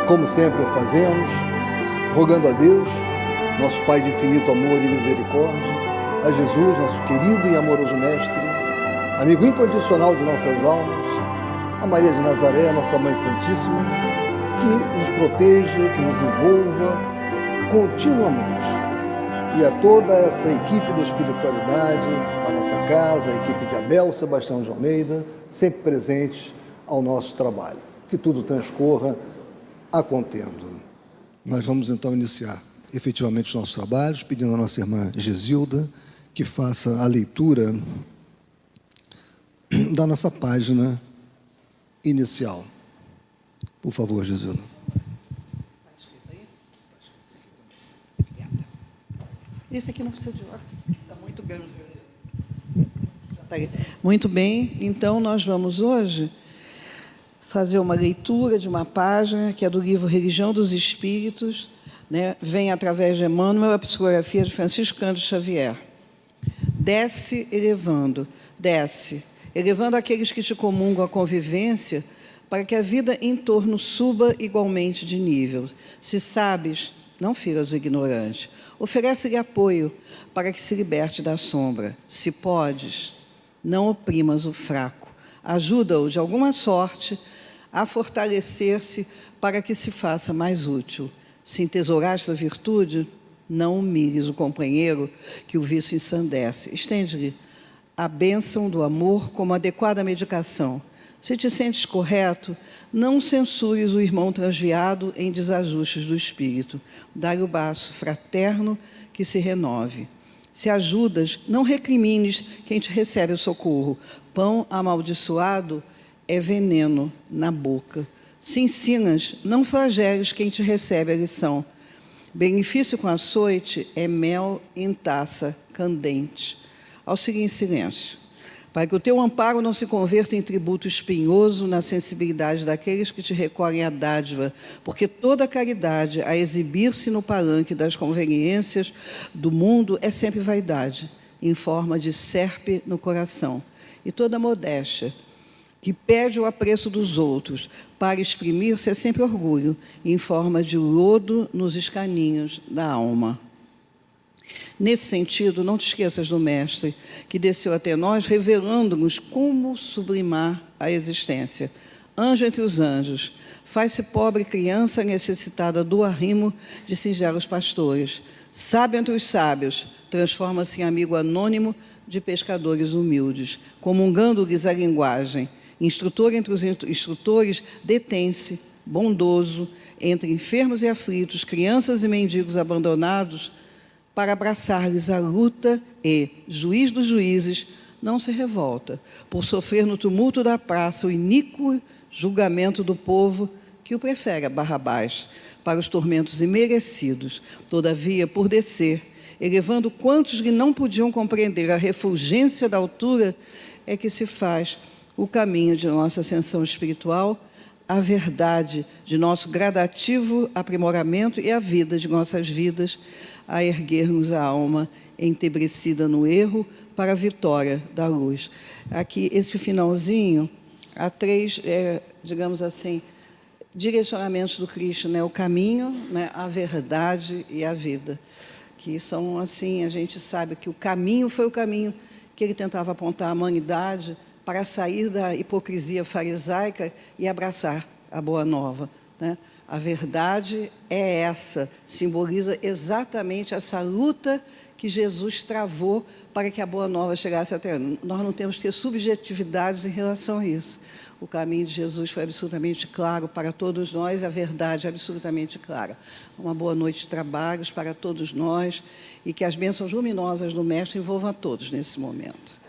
como sempre o fazemos, rogando a Deus, nosso Pai de infinito amor e misericórdia, a Jesus, nosso querido e amoroso Mestre, amigo incondicional de nossas almas, a Maria de Nazaré, nossa Mãe Santíssima, que nos proteja, que nos envolva continuamente. E a toda essa equipe da espiritualidade, a nossa casa, a equipe de Abel Sebastião de Almeida, sempre presentes ao nosso trabalho. Que tudo transcorra a contento. Nós vamos então iniciar efetivamente os nossos trabalhos, pedindo à nossa irmã Gesilda que faça a leitura da nossa página inicial. Por favor, Gesilda. Esse aqui não precisa de ordem, está muito grande. Muito bem, então nós vamos hoje fazer uma leitura de uma página que é do livro Religião dos Espíritos, né? Vem através de Emmanuel, a psicografia de Francisco Cândido Xavier. Desce elevando aqueles que te comungam a convivência, para que a vida em torno suba igualmente de nível. Se sabes, não firas o ignorante. Oferece-lhe apoio para que se liberte da sombra. Se podes, não oprimas o fraco. Ajuda-o, de alguma sorte, a fortalecer-se para que se faça mais útil. Se entesouraste a virtude, não humilhes o companheiro que o vício ensandece. Estende-lhe a bênção do amor como adequada medicação. Se te sentes correto, não censures o irmão transviado em desajustes do espírito. Dá-lhe o braço fraterno que se renove. Se ajudas, não recrimines quem te recebe o socorro. Pão amaldiçoado é veneno na boca. Se ensinas, não flageles quem te recebe a lição. Benefício com açoite é mel em taça candente. Auxilie em silêncio, para que o teu amparo não se converta em tributo espinhoso na sensibilidade daqueles que te recolhem a dádiva, porque toda caridade a exibir-se no palanque das conveniências do mundo é sempre vaidade, em forma de serpe no coração, e toda modéstia que pede o apreço dos outros para exprimir-se é sempre orgulho, em forma de lodo nos escaninhos da alma. Nesse sentido, não te esqueças do Mestre, que desceu até nós, revelando-nos como sublimar a existência. Anjo entre os anjos, faz-se pobre criança necessitada do arrimo de singelos pastores. Sábio entre os sábios, transforma-se em amigo anônimo de pescadores humildes, comungando-lhes a linguagem. Instrutor entre os instrutores, detém-se, bondoso, entre enfermos e aflitos, crianças e mendigos abandonados, para abraçar-lhes a luta e, juiz dos juízes, não se revolta, por sofrer no tumulto da praça o iníquo julgamento do povo que o prefere a Barrabás para os tormentos imerecidos. Todavia, por descer, elevando quantos lhe não podiam compreender a refulgência da altura, é que se faz o caminho de nossa ascensão espiritual, a verdade de nosso gradativo aprimoramento e a vida de nossas vidas, a erguer-nos a alma entebrecida no erro para a vitória da luz. Aqui, esse finalzinho, há três, digamos assim, direcionamentos do Cristo, né? O caminho, né? A verdade e a vida. Que são assim, a gente sabe que o caminho foi o caminho que ele tentava apontar à humanidade para sair da hipocrisia farisaica e abraçar a boa nova, né? A verdade é essa, simboliza exatamente essa luta que Jesus travou para que a boa nova chegasse até nós. Nós não temos que ter subjetividades em relação a isso. O caminho de Jesus foi absolutamente claro para todos nós, a verdade é absolutamente clara. Uma boa noite de trabalhos para todos nós e que as bênçãos luminosas do Mestre envolvam a todos nesse momento.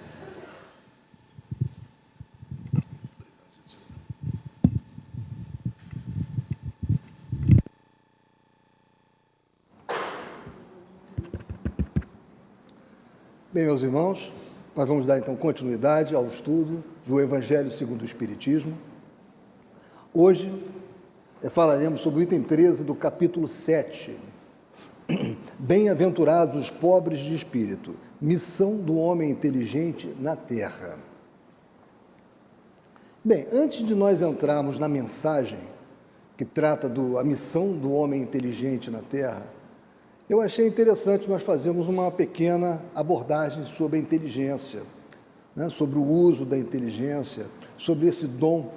Bem, meus irmãos, nós vamos dar então continuidade ao estudo do Evangelho segundo o Espiritismo. Hoje falaremos sobre o item 13 do capítulo 7. Bem-aventurados os pobres de espírito, missão do homem inteligente na terra. Bem, antes de nós entrarmos na mensagem que trata a missão do homem inteligente na Terra, eu achei interessante nós fazermos uma pequena abordagem sobre a inteligência, né, sobre o uso da inteligência, sobre esse dom,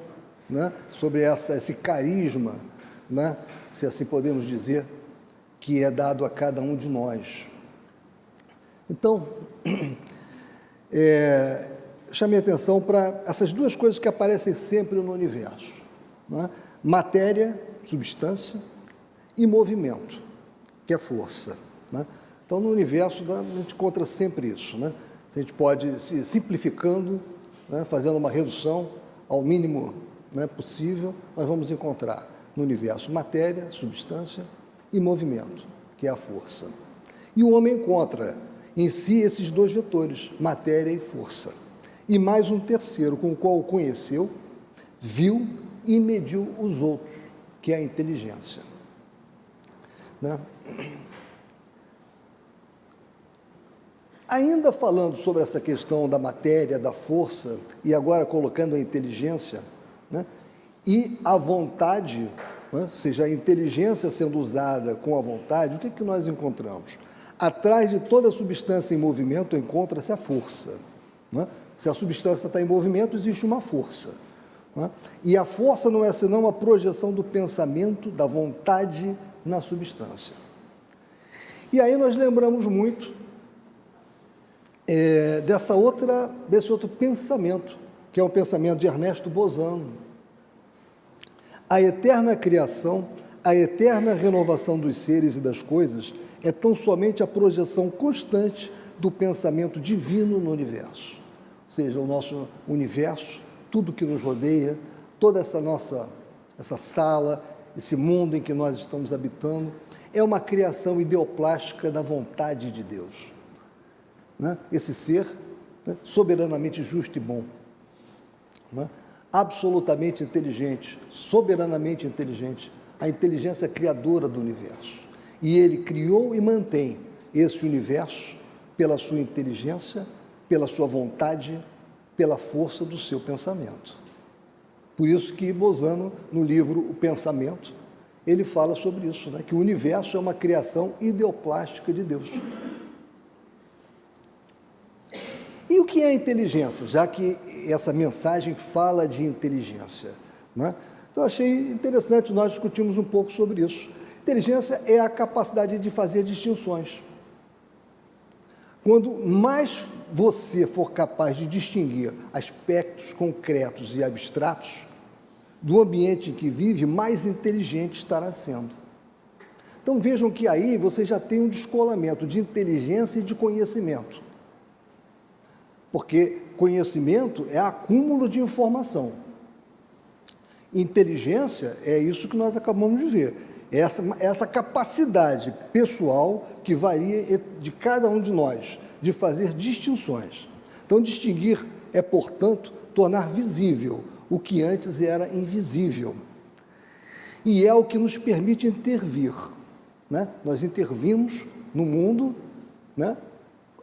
né, sobre esse carisma, né, se assim podemos dizer, que é dado a cada um de nós. Então, chamei atenção para essas duas coisas que aparecem sempre no universo, né? Matéria, substância, e movimento, que é força, né? Então, no universo, a gente encontra sempre isso, né? A gente pode, simplificando, né, fazendo uma redução ao mínimo, né, possível, nós vamos encontrar no universo matéria, substância e movimento, que é a força. E o homem encontra em si esses dois vetores, matéria e força. E mais um terceiro, com o qual conheceu, viu e mediu os outros, que é a inteligência, né? Ainda falando sobre essa questão da matéria, da força, e agora colocando a inteligência, né, e a vontade, né, ou seja, a inteligência sendo usada com a vontade, o que nós encontramos? Atrás de toda substância em movimento encontra-se a força, né? Se a substância está em movimento, existe uma força, né? E a força não é senão a projeção do pensamento, da vontade na substância. E aí nós lembramos muito desse outro pensamento, que é o pensamento de Ernesto Bozano. A eterna criação, a eterna renovação dos seres e das coisas é tão somente a projeção constante do pensamento divino no universo. Ou seja, o nosso universo, tudo que nos rodeia, toda essa sala, esse mundo em que nós estamos habitando, é uma criação ideoplástica da vontade de Deus, né? Esse ser, né, soberanamente justo e bom, né? Absolutamente inteligente, soberanamente inteligente, a inteligência criadora do universo. E ele criou e mantém esse universo pela sua inteligência, pela sua vontade, pela força do seu pensamento. Por isso que Bozano, no livro O Pensamento, ele fala sobre isso, né? Que o universo é uma criação ideoplástica de Deus. E o que é inteligência? Já que essa mensagem fala de inteligência, né? Então, achei interessante nós discutirmos um pouco sobre isso. Inteligência é a capacidade de fazer distinções. Quando mais você for capaz de distinguir aspectos concretos e abstratos do ambiente em que vive, mais inteligente estará sendo. Então, vejam que aí você já tem um descolamento de inteligência e de conhecimento. Porque conhecimento é acúmulo de informação. Inteligência é isso que nós acabamos de ver. Essa capacidade pessoal que varia de cada um de nós, de fazer distinções. Então, distinguir é, portanto, tornar visível o que antes era invisível. E é o que nos permite intervir, né? Nós intervimos no mundo, né,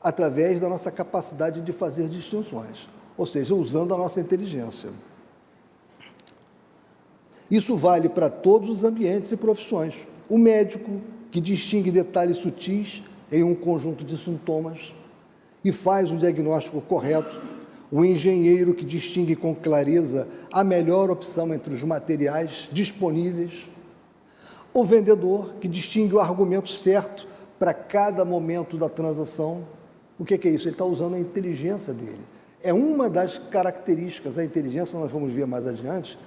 através da nossa capacidade de fazer distinções, ou seja, usando a nossa inteligência. Isso vale para todos os ambientes e profissões. O médico, que distingue detalhes sutis em um conjunto de sintomas e faz um diagnóstico correto. O engenheiro, que distingue com clareza a melhor opção entre os materiais disponíveis. O vendedor, que distingue o argumento certo para cada momento da transação. O que é isso? Ele está usando a inteligência dele. É uma das características da inteligência, nós vamos ver mais adiante,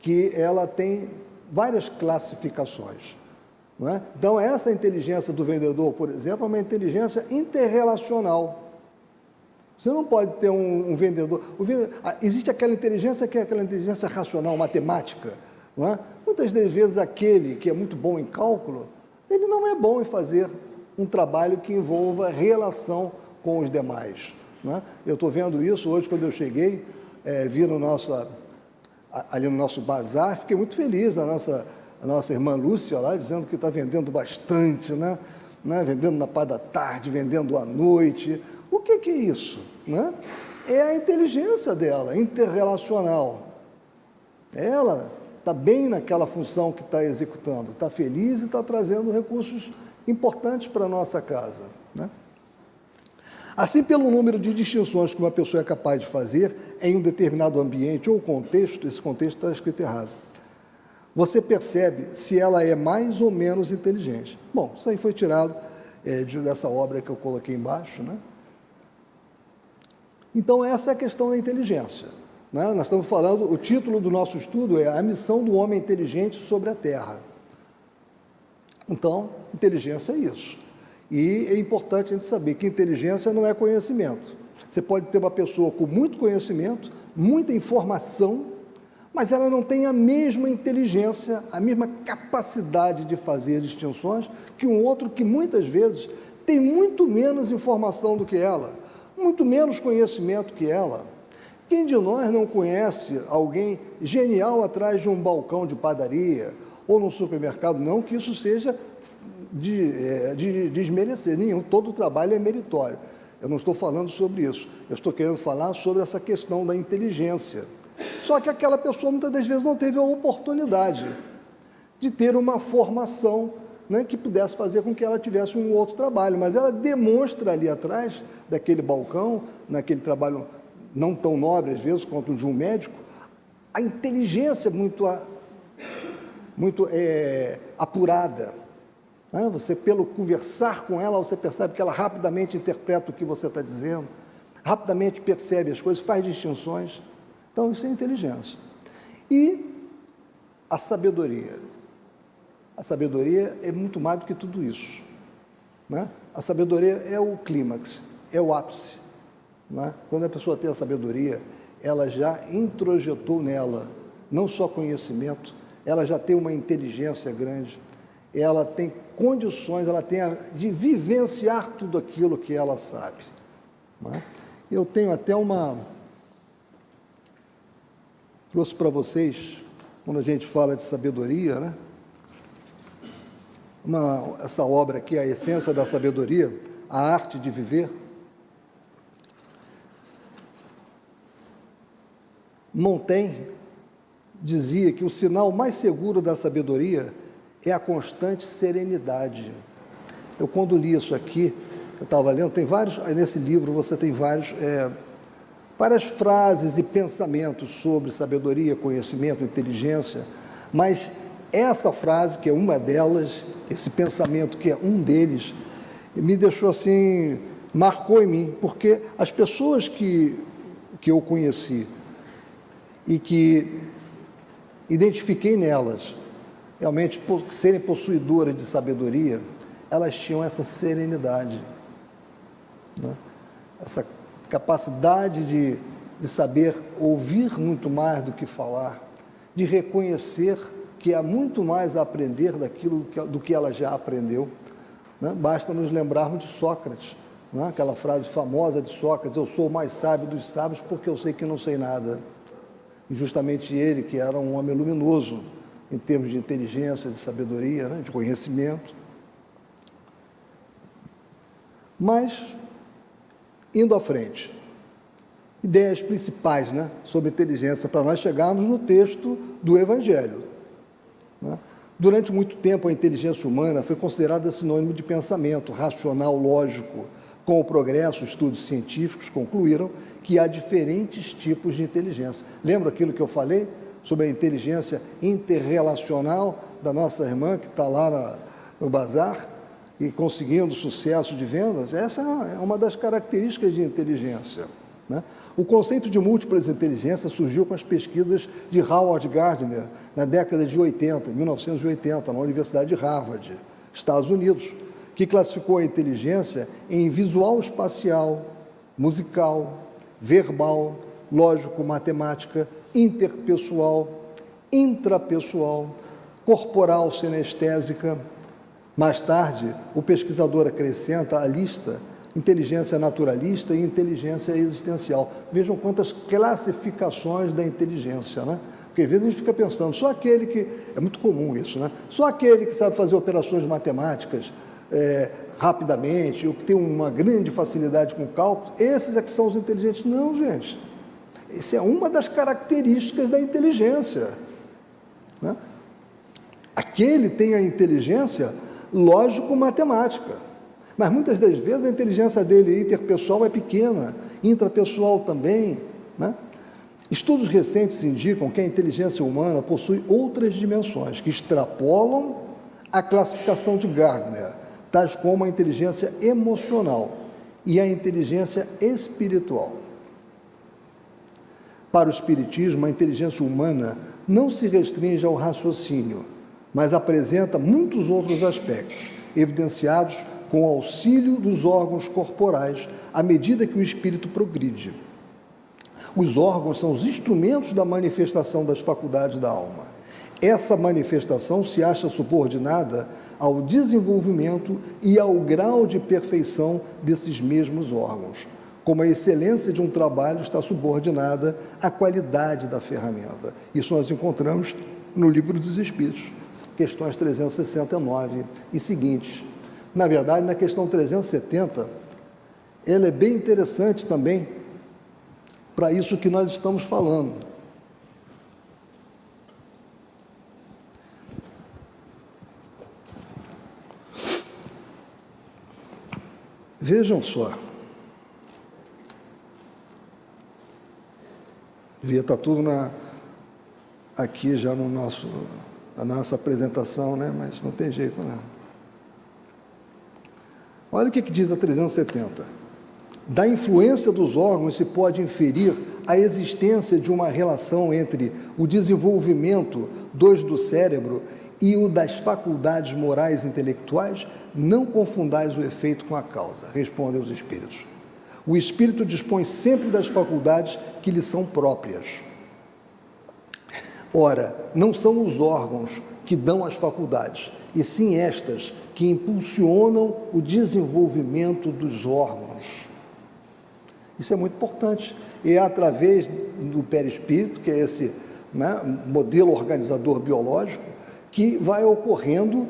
que ela tem várias classificações, não é? Então, essa inteligência do vendedor, por exemplo, é uma inteligência interrelacional. Você não pode ter um vendedor... Existe aquela inteligência que é aquela inteligência racional, matemática, não é? Muitas das vezes aquele que é muito bom em cálculo, ele não é bom em fazer um trabalho que envolva relação com os demais, não é? Eu estou vendo isso hoje, quando eu cheguei, vi ali no nosso bazar, fiquei muito feliz, a nossa irmã Lúcia lá, dizendo que está vendendo bastante, né? Vendendo na parte da tarde, vendendo à noite. O que é isso? Né? É a inteligência dela, interrelacional. Ela está bem naquela função que está executando, está feliz e está trazendo recursos importantes para a nossa casa, né? Assim, pelo número de distinções que uma pessoa é capaz de fazer em um determinado ambiente ou contexto, esse contexto está escrito errado, você percebe se ela é mais ou menos inteligente. Bom, isso aí foi tirado dessa obra que eu coloquei embaixo, né? Então, essa é a questão da inteligência, né? Nós estamos falando, o título do nosso estudo é A Missão do Homem Inteligente sobre a Terra. Então, inteligência é isso. E é importante a gente saber que inteligência não é conhecimento. Você pode ter uma pessoa com muito conhecimento, muita informação, mas ela não tem a mesma inteligência, a mesma capacidade de fazer distinções que um outro que muitas vezes tem muito menos informação do que ela, muito menos conhecimento que ela. Quem de nós não conhece alguém genial atrás de um balcão de padaria ou no supermercado? Não que isso seja de desmerecer nenhum, todo o trabalho é meritório. Eu não estou falando sobre isso, eu estou querendo falar sobre essa questão da inteligência. Só que aquela pessoa muitas das vezes não teve a oportunidade de ter uma formação, né, que pudesse fazer com que ela tivesse um outro trabalho, mas ela demonstra ali atrás daquele balcão, naquele trabalho não tão nobre às vezes quanto o de um médico, a inteligência muito apurada. Você, pelo conversar com ela, você percebe que ela rapidamente interpreta o que você está dizendo, rapidamente percebe as coisas, faz distinções. Então, isso é inteligência. E a sabedoria. A sabedoria é muito mais do que tudo isso, né? A sabedoria é o clímax, é o ápice, né? Quando a pessoa tem a sabedoria, ela já introjetou nela não só conhecimento, ela já tem uma inteligência grande, ela tem condições, ela tem de vivenciar tudo aquilo que ela sabe, né? Eu tenho até trouxe para vocês, quando a gente fala de sabedoria, né? Essa obra aqui, A Essência da Sabedoria, A Arte de Viver. Montaigne dizia que o sinal mais seguro da sabedoria é a constante serenidade. Eu, quando li isso aqui, eu estava lendo, tem vários, nesse livro você tem várias frases e pensamentos sobre sabedoria, conhecimento, inteligência, mas essa frase, que é uma delas, esse pensamento que é um deles, me deixou assim, marcou em mim, porque as pessoas que eu conheci e que identifiquei nelas, realmente por serem possuidoras de sabedoria, elas tinham essa serenidade, né? Essa capacidade de saber ouvir muito mais do que falar, de reconhecer que há muito mais a aprender do que ela já aprendeu, né? Basta nos lembrarmos de Sócrates, né? Aquela frase famosa de Sócrates: eu sou o mais sábio dos sábios porque eu sei que não sei nada. E justamente ele, que era um homem luminoso em termos de inteligência, de sabedoria, né? De conhecimento. Mas, indo à frente, ideias principais, né, sobre inteligência, para nós chegarmos no texto do Evangelho, né? Durante muito tempo, a inteligência humana foi considerada sinônimo de pensamento racional, lógico. Com o progresso, estudos científicos concluíram que há diferentes tipos de inteligência. Lembra aquilo que eu falei sobre a inteligência interrelacional da nossa irmã que está lá no bazar e conseguindo sucesso de vendas? Essa é uma das características de inteligência, né? O conceito de múltiplas inteligências surgiu com as pesquisas de Howard Gardner na década de 80, 1980, na Universidade de Harvard, Estados Unidos, que classificou a inteligência em visual espacial, musical, verbal, lógico-matemática, interpessoal, intrapessoal, corporal sinestésica. Mais tarde, o pesquisador acrescenta a lista inteligência naturalista e inteligência existencial. Vejam quantas classificações da inteligência, né? Porque às vezes a gente fica pensando, só aquele que... É muito comum isso, né? Só aquele que sabe fazer operações matemáticas rapidamente, ou que tem uma grande facilidade com cálculo, esses é que são os inteligentes. Não, gente. Essa é uma das características da inteligência. né? Aquele tem a inteligência lógico-matemática, mas muitas das vezes a inteligência dele interpessoal é pequena, intrapessoal também, né? Estudos recentes indicam que a inteligência humana possui outras dimensões que extrapolam a classificação de Gardner, tais como a inteligência emocional e a inteligência espiritual. Para o Espiritismo, a inteligência humana não se restringe ao raciocínio, mas apresenta muitos outros aspectos, evidenciados com o auxílio dos órgãos corporais, à medida que o espírito progride. Os órgãos são os instrumentos da manifestação das faculdades da alma. Essa manifestação se acha subordinada ao desenvolvimento e ao grau de perfeição desses mesmos órgãos, como a excelência de um trabalho está subordinada à qualidade da ferramenta. Isso nós encontramos no Livro dos Espíritos, questões 369 e seguintes. Na verdade, na questão 370, ela é bem interessante também para isso que nós estamos falando. Vejam só. Devia estar tudo aqui já na nossa apresentação, né? Mas não tem jeito, não. Olha o que diz a 370. Da influência dos órgãos se pode inferir a existência de uma relação entre o desenvolvimento do cérebro e o das faculdades morais e intelectuais. Não confundais o efeito com a causa, respondem os espíritos. O espírito dispõe sempre das faculdades que lhe são próprias. Ora, não são os órgãos que dão as faculdades, e sim estas que impulsionam o desenvolvimento dos órgãos. Isso é muito importante. E é através do perispírito, que é esse, né, modelo organizador biológico, que vai ocorrendo,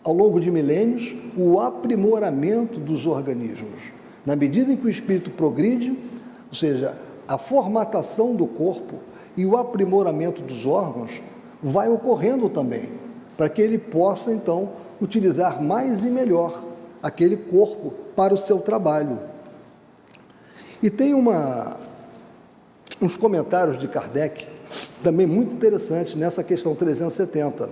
ao longo de milênios, o aprimoramento dos organismos. Na medida em que o espírito progride, ou seja, a formatação do corpo e o aprimoramento dos órgãos vai ocorrendo também, para que ele possa, então, utilizar mais e melhor aquele corpo para o seu trabalho. E tem uns comentários de Kardec, também muito interessantes, nessa questão 370.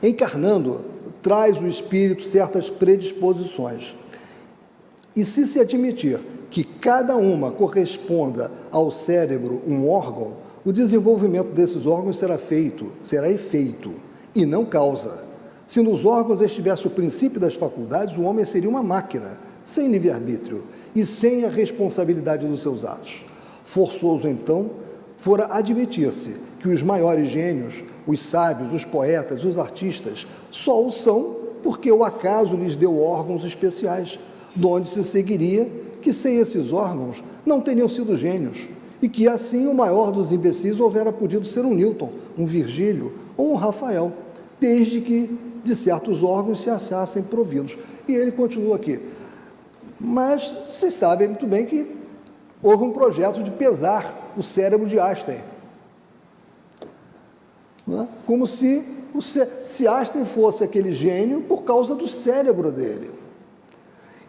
Encarnando, traz o espírito certas predisposições. E se admitir que cada uma corresponda ao cérebro um órgão, o desenvolvimento desses órgãos será efeito, e não causa. Se nos órgãos estivesse o princípio das faculdades, o homem seria uma máquina, sem livre-arbítrio e sem a responsabilidade dos seus atos. Forçoso, então, fora admitir-se que os maiores gênios, os sábios, os poetas, os artistas, só o são porque o acaso lhes deu órgãos especiais, de onde se seguiria que sem esses órgãos não teriam sido gênios, e que assim o maior dos imbecis houvera podido ser um Newton, um Virgílio ou um Rafael, desde que de certos órgãos se achassem providos. E ele continua aqui. Mas vocês sabem muito bem que houve um projeto de pesar o cérebro de Einstein, né? Como se Einstein fosse aquele gênio por causa do cérebro dele.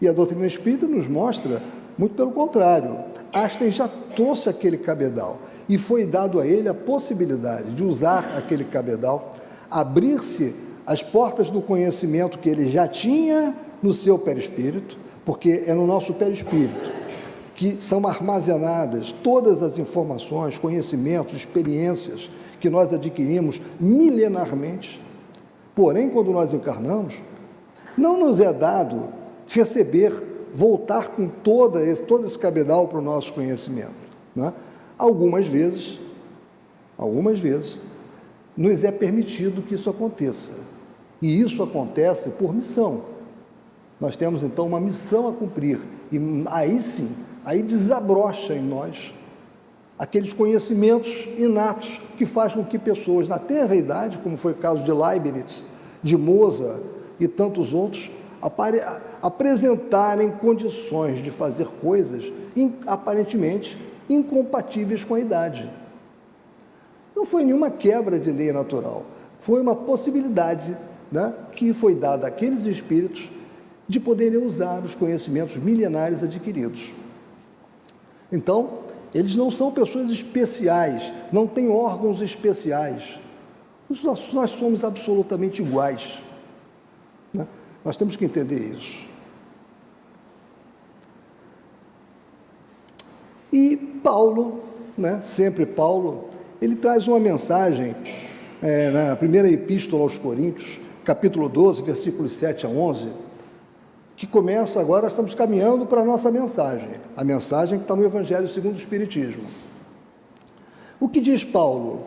E a doutrina espírita nos mostra, muito pelo contrário, Einstein já trouxe aquele cabedal e foi dado a ele a possibilidade de usar aquele cabedal, abrir-se as portas do conhecimento que ele já tinha no seu perispírito, porque é no nosso perispírito que são armazenadas todas as informações, conhecimentos, experiências que nós adquirimos milenarmente. Porém, quando nós encarnamos, não nos é dado voltar com todo esse cabedal para o nosso conhecimento, né? Algumas vezes, nos é permitido que isso aconteça. E isso acontece por missão. Nós temos, então, uma missão a cumprir. E aí sim, aí desabrocha em nós aqueles conhecimentos inatos que fazem com que pessoas na tenra idade, como foi o caso de Leibniz, de Mozart e tantos outros, apresentarem condições de fazer coisas aparentemente incompatíveis com a idade. Não foi nenhuma quebra de lei natural, foi uma possibilidade, né, que foi dada àqueles espíritos de poderem usar os conhecimentos milenares adquiridos. Então, eles não são pessoas especiais, não têm órgãos especiais. Nós somos absolutamente iguais, né? Nós temos que entender isso. E Paulo, né, sempre Paulo, ele traz uma mensagem na primeira epístola aos Coríntios, capítulo 12, versículos 7 a 11, que começa agora, estamos caminhando para a nossa mensagem, a mensagem que está no Evangelho segundo o Espiritismo. O que diz Paulo?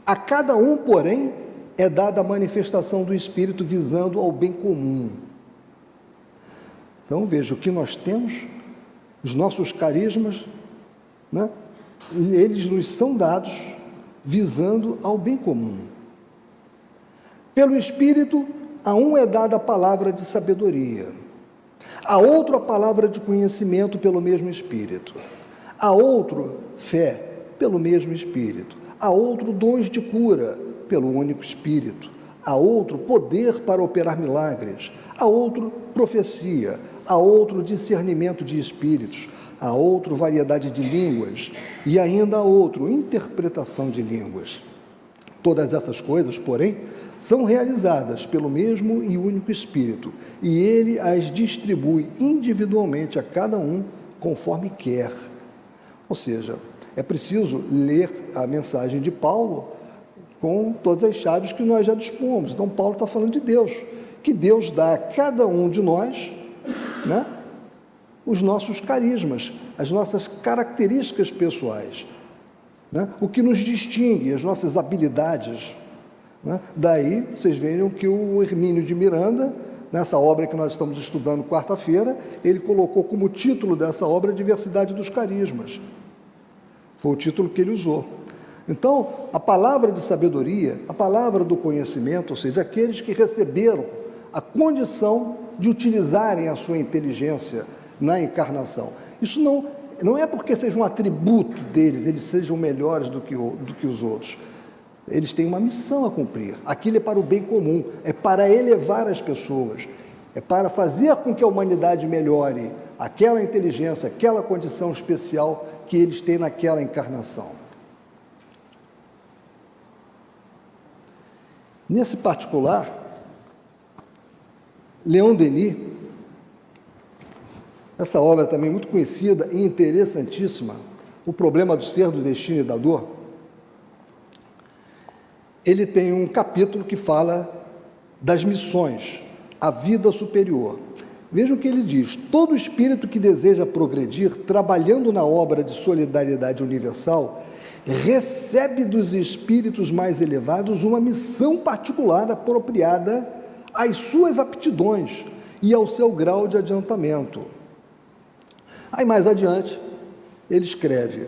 A cada um, porém, é dada a manifestação do Espírito visando ao bem comum. Então, veja, o que nós temos, os nossos carismas, né, eles nos são dados visando ao bem comum. Pelo Espírito, a um é dada a palavra de sabedoria, a outro a palavra de conhecimento pelo mesmo Espírito, a outro fé pelo mesmo Espírito, a outro dons de cura pelo único Espírito, a outro poder para operar milagres, a outro profecia, a outro discernimento de espíritos, a outro variedade de línguas e ainda a outro interpretação de línguas. Todas essas coisas, porém, são realizadas pelo mesmo e único Espírito, e ele as distribui individualmente a cada um conforme quer. Ou seja, é preciso ler a mensagem de Paulo com todas as chaves que nós já dispomos. Então, Paulo está falando de Deus, que Deus dá a cada um de nós, né, os nossos carismas, as nossas características pessoais, né, o que nos distingue, as nossas habilidades, né? Daí, vocês vejam que o Hermínio de Miranda, nessa obra que nós estamos estudando quarta-feira, ele colocou como título dessa obra Diversidade dos Carismas. Foi o título que ele usou. Então, a palavra de sabedoria, a palavra do conhecimento, ou seja, aqueles que receberam a condição de utilizarem a sua inteligência na encarnação. Isso não é porque seja um atributo deles, eles sejam melhores do que os outros. Eles têm uma missão a cumprir. Aquilo é para o bem comum, é para elevar as pessoas, é para fazer com que a humanidade melhore aquela inteligência, aquela condição especial que eles têm naquela encarnação. Nesse particular, Leon Denis, essa obra também muito conhecida e interessantíssima, O Problema do Ser, do Destino e da Dor, ele tem um capítulo que fala das missões, a vida superior. Vejam o que ele diz: todo espírito que deseja progredir, trabalhando na obra de solidariedade universal, recebe dos espíritos mais elevados uma missão particular apropriada às suas aptidões e ao seu grau de adiantamento. Aí mais adiante, ele escreve: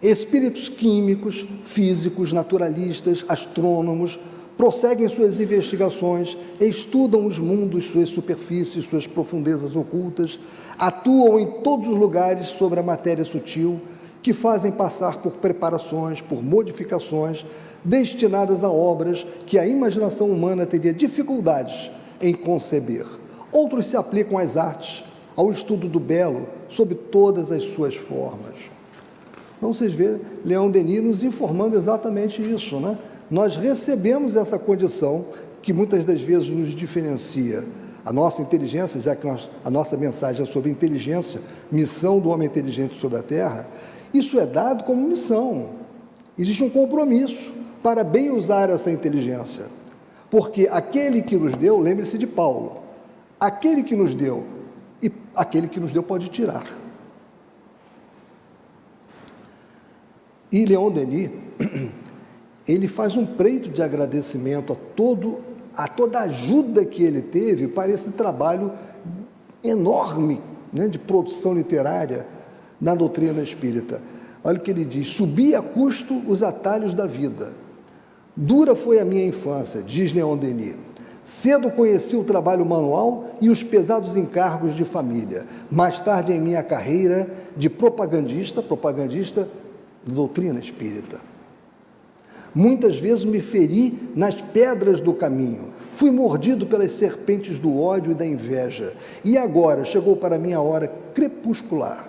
espíritos químicos, físicos, naturalistas, astrônomos, prosseguem suas investigações, estudam os mundos, suas superfícies, suas profundezas ocultas, atuam em todos os lugares sobre a matéria sutil, que fazem passar por preparações, por modificações, destinadas a obras que a imaginação humana teria dificuldades em conceber. Outros se aplicam às artes, ao estudo do belo, sob todas as suas formas. Então, vocês veem Leon Denis nos informando exatamente isso, né? Nós recebemos essa condição que muitas das vezes nos diferencia. A nossa inteligência, já que a nossa mensagem é sobre inteligência, missão do homem inteligente sobre a Terra, isso é dado como missão. Existe um compromisso para bem usar essa inteligência. Porque aquele que nos deu, lembre-se de Paulo, aquele que nos deu e aquele que nos deu pode tirar. E Leon Denis, ele faz um preito de agradecimento a toda a ajuda que ele teve para esse trabalho enorme, né, de produção literária na doutrina espírita. Olha o que ele diz: subi a custo os atalhos da vida. Dura foi a minha infância, diz Leon Denis. Cedo conheci o trabalho manual e os pesados encargos de família. Mais tarde, em minha carreira de propagandista de doutrina espírita. Muitas vezes me feri nas pedras do caminho. Fui mordido pelas serpentes do ódio e da inveja. E agora chegou para mim a hora crepuscular.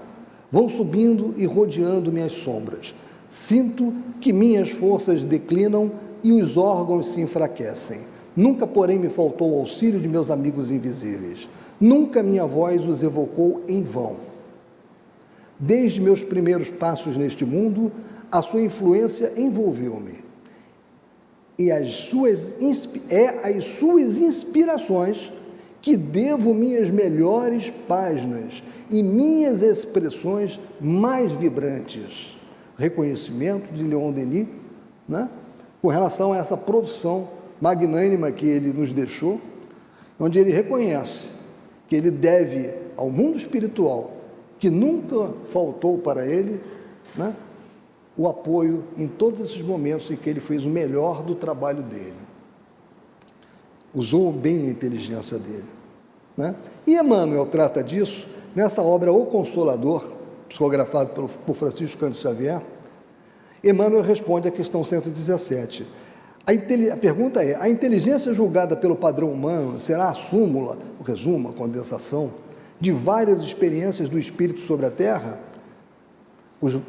Vão subindo e rodeando minhas sombras. Sinto que minhas forças declinam e os órgãos se enfraquecem. Nunca, porém, me faltou o auxílio de meus amigos invisíveis. Nunca minha voz os evocou em vão. Desde meus primeiros passos neste mundo, a sua influência envolveu-me. E às suas inspirações que devo minhas melhores páginas e minhas expressões mais vibrantes. Reconhecimento de Leon Denis, né? Com relação a essa produção magnânima que ele nos deixou, onde ele reconhece que ele deve ao mundo espiritual, que nunca faltou para ele, né, o apoio em todos esses momentos em que ele fez o melhor do trabalho dele. Usou bem a inteligência dele, né? E Emmanuel trata disso nessa obra O Consolador, psicografado por Francisco Cândido Xavier. Emmanuel responde à questão 117. A pergunta é: a inteligência julgada pelo padrão humano será a súmula, o resumo, a condensação, de várias experiências do espírito sobre a Terra?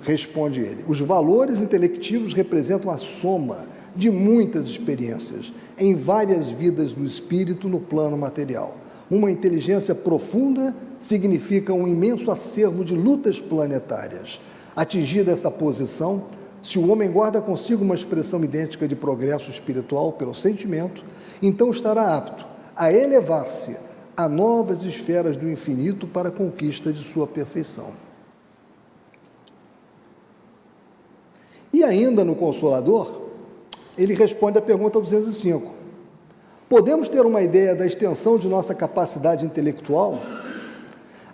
Responde ele: os valores intelectivos representam a soma de muitas experiências em várias vidas do espírito no plano material. Uma inteligência profunda significa um imenso acervo de lutas planetárias. Atingida essa posição, se o homem guarda consigo uma expressão idêntica de progresso espiritual pelo sentimento, então estará apto a elevar-se a novas esferas do infinito para a conquista de sua perfeição. E ainda no Consolador, ele responde à pergunta 205. Podemos ter uma ideia da extensão de nossa capacidade intelectual?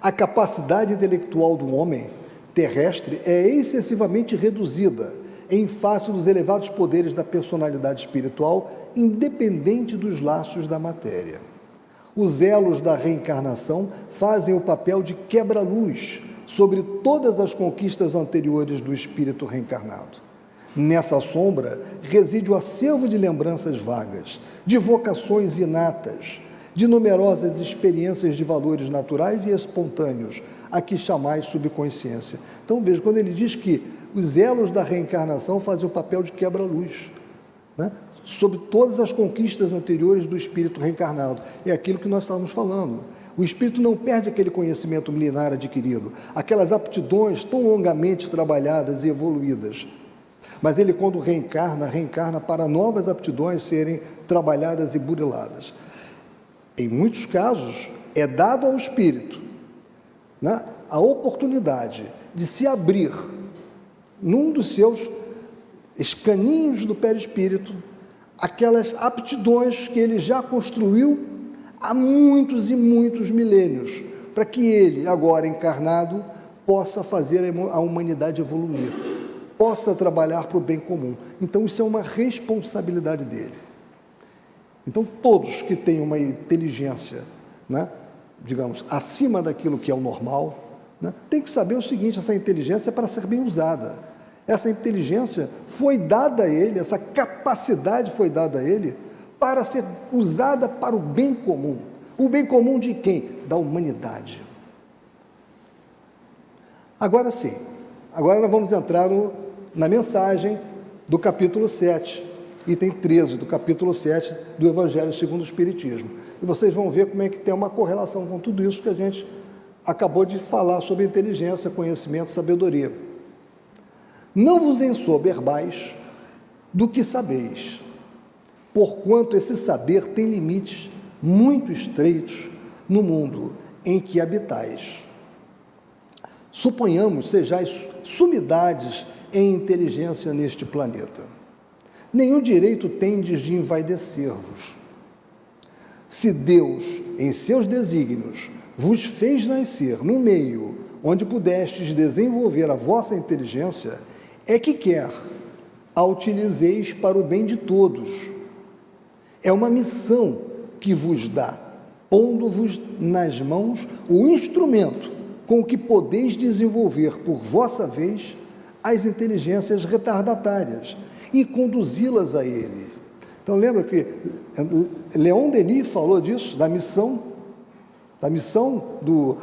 A capacidade intelectual do homem terrestre é excessivamente reduzida em face dos elevados poderes da personalidade espiritual, independente dos laços da matéria. Os elos da reencarnação fazem o papel de quebra-luz sobre todas as conquistas anteriores do espírito reencarnado. Nessa sombra reside o acervo de lembranças vagas, de vocações inatas, de numerosas experiências de valores naturais e espontâneos, a que chamais subconsciência. Então veja, quando ele diz que os elos da reencarnação fazem o papel de quebra-luz, né, sobre todas as conquistas anteriores do espírito reencarnado, é aquilo que nós estávamos falando. O espírito não perde aquele conhecimento milenar adquirido, aquelas aptidões tão longamente trabalhadas e evoluídas. Mas ele, quando reencarna para novas aptidões serem trabalhadas e buriladas. Em muitos casos, é dado ao espírito, né, a oportunidade de se abrir num dos seus escaninhos do perispírito, aquelas aptidões que ele já construiu há muitos e muitos milênios, para que ele, agora encarnado, possa fazer a humanidade evoluir, possa trabalhar para o bem comum. Então isso é uma responsabilidade dele. Então todos que têm uma inteligência, né, digamos, acima daquilo que é o normal, né, tem que saber o seguinte: essa inteligência é para ser bem usada. Essa inteligência foi dada a ele, essa capacidade foi dada a ele para ser usada para o bem comum. O bem comum de quem? Da humanidade. Agora sim, agora nós vamos entrar na mensagem do capítulo 7, item 13 do capítulo 7 do Evangelho segundo o Espiritismo. E vocês vão ver como é que tem uma correlação com tudo isso que a gente acabou de falar sobre inteligência, conhecimento, sabedoria. Não vos ensoberbais do que sabeis, porquanto esse saber tem limites muito estreitos no mundo em que habitais. Suponhamos sejais sumidades em inteligência neste planeta. Nenhum direito tendes de envaidecer-vos. Se Deus, em seus desígnios, vos fez nascer no meio onde pudestes desenvolver a vossa inteligência, é que quer a utilizeis para o bem de todos. É uma missão que vos dá, pondo-vos nas mãos o instrumento com que podeis desenvolver por vossa vez as inteligências retardatárias e conduzi-las a Ele. Então lembra que Leon Denis falou disso, da missão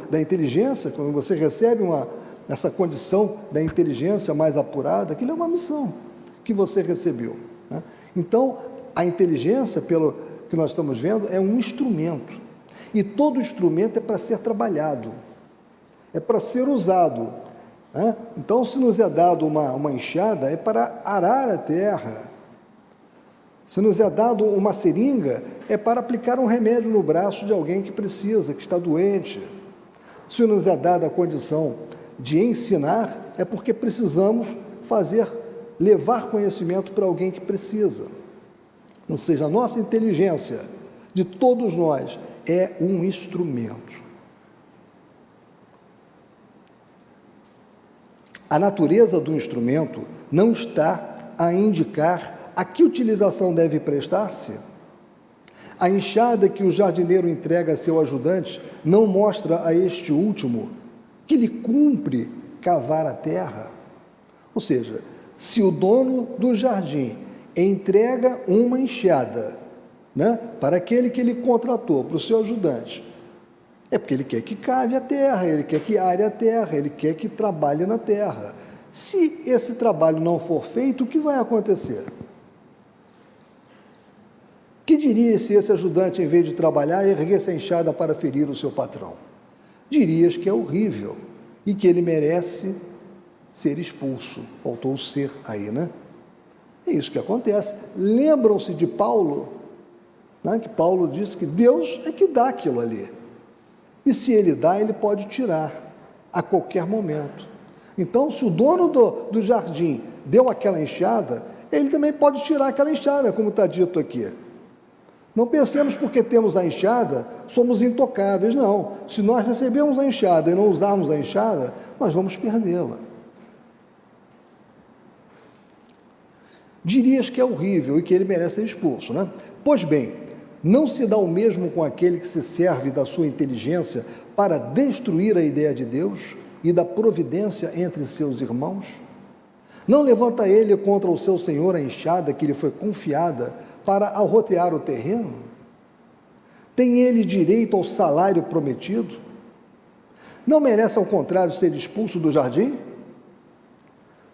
da inteligência. Quando você recebe essa condição da inteligência mais apurada, aquilo é uma missão que você recebeu, né? Então, a inteligência, pelo que nós estamos vendo, é um instrumento, e todo instrumento é para ser trabalhado, é para ser usado, né? Então, se nos é dado uma enxada, é para arar a terra. Se nos é dado uma seringa, é para aplicar um remédio no braço de alguém que precisa, que está doente. Se nos é dada a condição de ensinar, é porque precisamos levar conhecimento para alguém que precisa. Ou seja, a nossa inteligência, de todos nós, é um instrumento. A natureza do instrumento não está a indicar a que utilização deve prestar-se. A enxada que o jardineiro entrega a seu ajudante não mostra a este último que lhe cumpre cavar a terra. Ou seja, se o dono do jardim entrega uma enxada, né, para aquele que ele contratou, para o seu ajudante, é porque ele quer que cave a terra, ele quer que are a terra, ele quer que trabalhe na terra. Se esse trabalho não for feito, o que vai acontecer? Que diria se esse ajudante, em vez de trabalhar, erguesse a enxada para ferir o seu patrão? Dirias que é horrível e que ele merece ser expulso. Faltou o ser aí, né? É isso que acontece. Lembram-se de Paulo, né, que Paulo disse que Deus é que dá aquilo ali. E se ele dá, ele pode tirar a qualquer momento. Então, se o dono do jardim deu aquela enxada, ele também pode tirar aquela enxada, como está dito aqui. Não pensemos porque temos a enxada, somos intocáveis, não. Se nós recebemos a enxada e não usarmos a enxada, nós vamos perdê-la. Dirias que é horrível e que ele merece ser expulso, né? Pois bem, não se dá o mesmo com aquele que se serve da sua inteligência para destruir a ideia de Deus e da providência entre seus irmãos? Não levanta ele contra o seu senhor a enxada que lhe foi confiada para arrotear o terreno? Tem ele direito ao salário prometido? Não merece, ao contrário, ser expulso do jardim?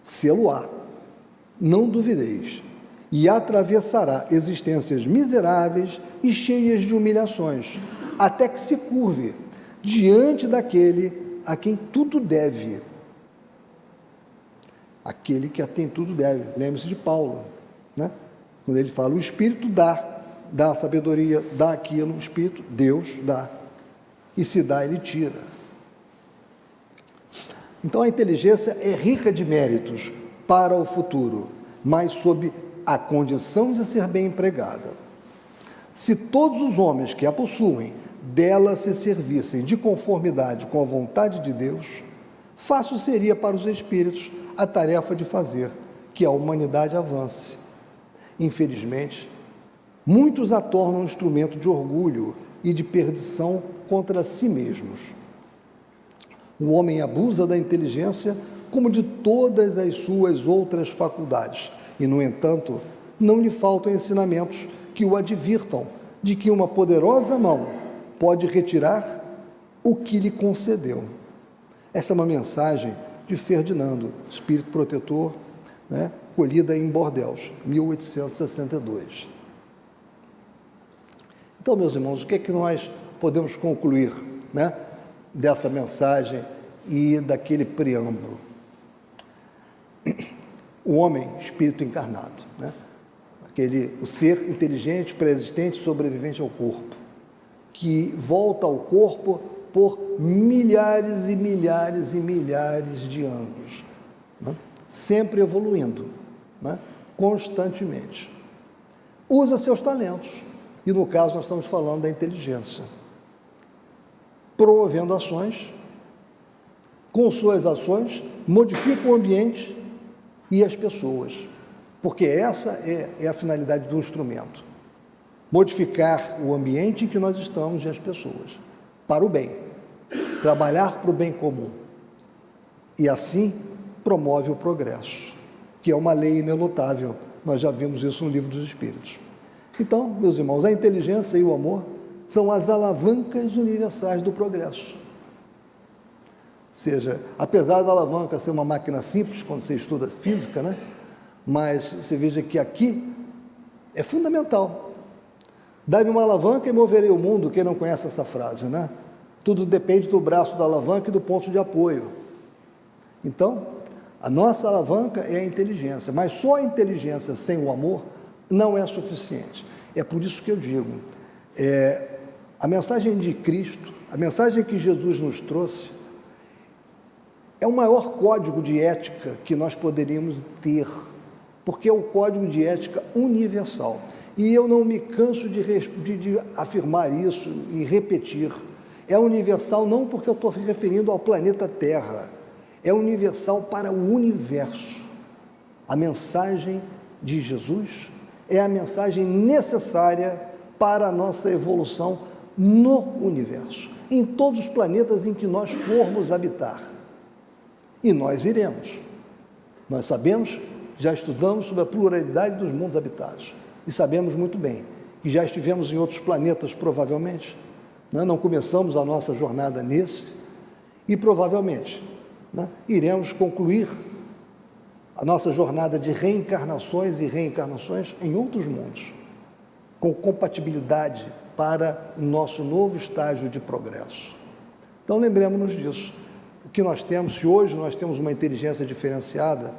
Sê-lo-á, não duvideis, e atravessará existências miseráveis e cheias de humilhações, até que se curve diante daquele a quem tudo deve. Aquele que a quem tudo deve. Lembre-se de Paulo, né? Quando ele fala, o Espírito dá a sabedoria, dá aquilo, o Espírito, Deus dá. E se dá, ele tira. Então a inteligência é rica de méritos para o futuro, mas sob a condição de ser bem empregada. Se todos os homens que a possuem dela se servissem de conformidade com a vontade de Deus, fácil seria para os espíritos a tarefa de fazer que a humanidade avance. Infelizmente, muitos a tornam um instrumento de orgulho e de perdição contra si mesmos. O homem abusa da inteligência como de todas as suas outras faculdades, e, no entanto, não lhe faltam ensinamentos que o advirtam de que uma poderosa mão pode retirar o que lhe concedeu. Essa é uma mensagem de Ferdinando, espírito protetor, né, colhida em Bordeaux, 1862. Então, meus irmãos, o que é que nós podemos concluir, né, dessa mensagem e daquele preâmbulo? O homem, espírito encarnado, né, o ser inteligente, pré-existente, sobrevivente ao corpo, que volta ao corpo por milhares e milhares e milhares de anos, né, sempre evoluindo, né, constantemente. Usa seus talentos, e no caso nós estamos falando da inteligência, promovendo ações, com suas ações, modifica o ambiente e as pessoas, porque essa é a finalidade do instrumento, modificar o ambiente em que nós estamos e as pessoas, para o bem, trabalhar para o bem comum, e assim promove o progresso, que é uma lei inelutável Nós já vimos isso no Livro dos Espíritos. Então, meus irmãos, a inteligência e o amor são as alavancas universais do progresso. Ou seja, apesar da alavanca ser uma máquina simples, quando você estuda física, né? Mas você veja que aqui é fundamental. Dá-me uma alavanca e moverei o mundo. Quem não conhece essa frase, né? Tudo depende do braço da alavanca e do ponto de apoio. Então, a nossa alavanca é a inteligência, mas só a inteligência sem o amor não é suficiente. É por isso que eu digo, a mensagem de Cristo, a mensagem que Jesus nos trouxe, é o maior código de ética que nós poderíamos ter, porque é o código de ética universal. E eu não me canso de afirmar isso e repetir. É universal não porque eu estou me referindo ao planeta Terra, é universal para o universo. A mensagem de Jesus é a mensagem necessária para a nossa evolução no universo, em todos os planetas em que nós formos habitar. E nós iremos. Nós sabemos, já estudamos sobre a pluralidade dos mundos habitados e sabemos muito bem que já estivemos em outros planetas, provavelmente, né? Não começamos a nossa jornada nesse e provavelmente, né, iremos concluir a nossa jornada de reencarnações e reencarnações em outros mundos, com compatibilidade para o nosso novo estágio de progresso. Então lembremos-nos disso. O que nós temos, se hoje nós temos uma inteligência diferenciada,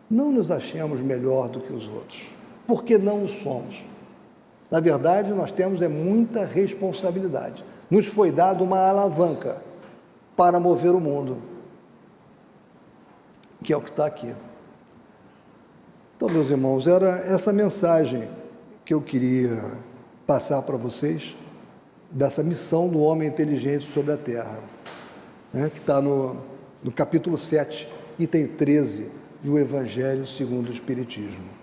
não nos achemos melhor do que os outros, porque não o somos. Na verdade, nós temos muita responsabilidade. Nos foi dada uma alavanca para mover o mundo, que é o que está aqui. Então, meus irmãos, era essa mensagem que eu queria passar para vocês, dessa missão do homem inteligente sobre a Terra, né, que está no capítulo 7, item 13, do Evangelho segundo o Espiritismo.